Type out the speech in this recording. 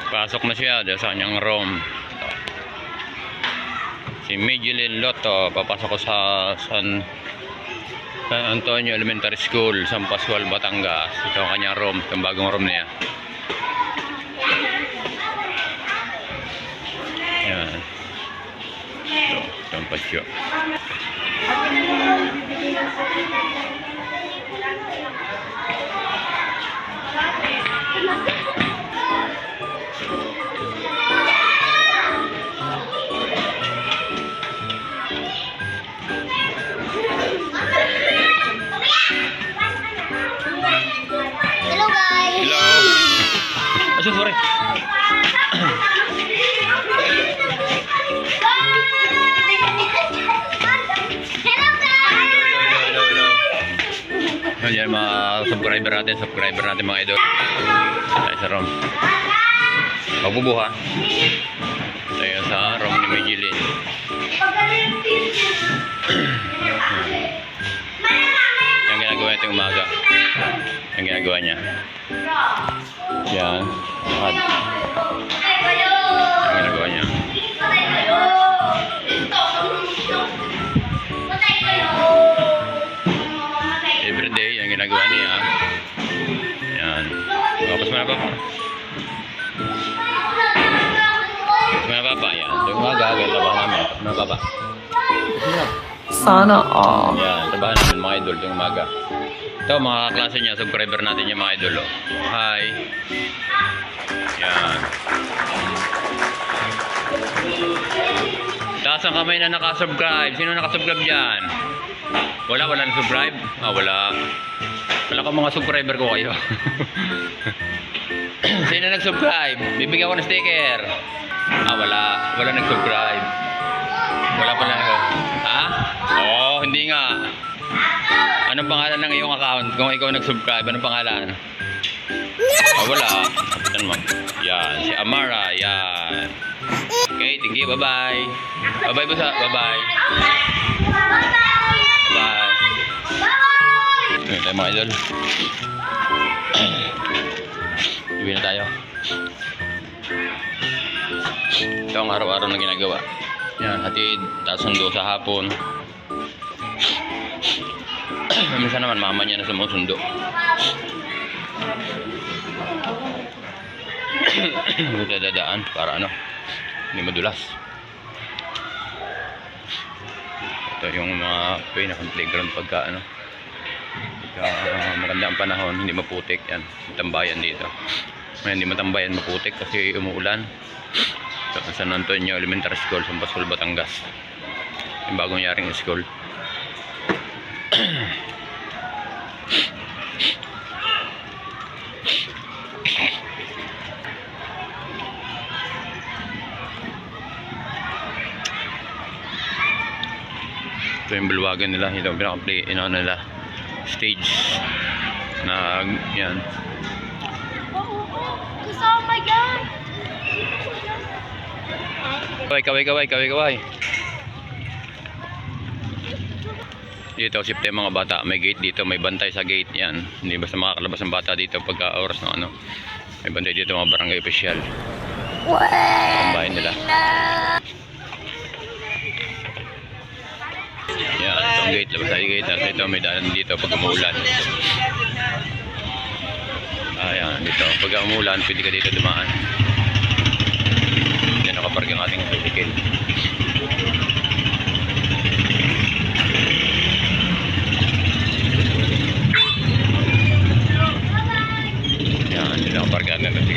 Pasok na siya dahil sa kanyang room. Si Medellin Lotto, papasok ko sa San Antonio Elementary School, San Pascual, Batangas. Ito ang kanyang room, itong bagong room niya. Yan. Ito ang patio. Sorry. Ayan mga subscriber natin mga idol. Tayo sa room. Magbubuha. Tayo sa room ni Medellin. Yung ginagawa niya itong umaga. Yung ginagawa niya. Yan. Ang ginagawa niya. Everyday, yung ginagawa niya. Yan. Tapos mo na pa. Tapos mo na pa. Yan. Yung umaga, trabaho namin. Tapos mo na pa. Sana all. Yan. Trabaho namin mga idol yung umaga. Ito mga kaklase niya, subscriber natin yung mga idol. Hi. Yan. Taas ang kamay na nakasubscribe. Sino nakasubscribe dyan? Wala nag-subscribe? Ah, wala. Wala ka mga subscriber ko kayo. Sino nag-subscribe? Bibigyan ko ng sticker. Ah, wala nag-subscribe. Wala pa lang. Ha? Oo, hindi nga. Anong pangalan ng iyong account? Kung ikaw nag-subscribe, anong pangalan? Ah, wala. Ano mo? Yan, si Amara. Yan. Okay, thank you. Bye-bye. Bye-bye po sa... Bye-bye. Bye-bye. Ngayon tayo mga idol. Iwi na tayo. Ito ang araw-araw na ginagawa. Yan, hatid. Tapos sundo sa hapon. Minsan naman mama niya na sumusundo. Dadaan para ano, hindi madulas. Ito yung mga pinakang playground pagka ano, maganda ang panahon, hindi maputik. Yan, tambayan dito. Hindi matambayan, maputik kasi umuulan. Ito ang San Antonio Elementary School, San Pascual, Batangas. Yung bagong yaring school. Ito yung bulwagan nila, ito yung pinaka-play nila stage na yan. Kasama yan. Kaway. Dito safety ang mga bata, may gate dito, may bantay sa gate yan. Hindi basta makakalabas ang bata dito pagka oras ng ano. May bantay dito mga barangay official. Ang bahay nila. Yan, itong gate, labas tayo gate. At ito may daan dito pag umuulan. Ayan, dito. Pag umuulan, pwede ka dito dumaan. Sino ang parga member?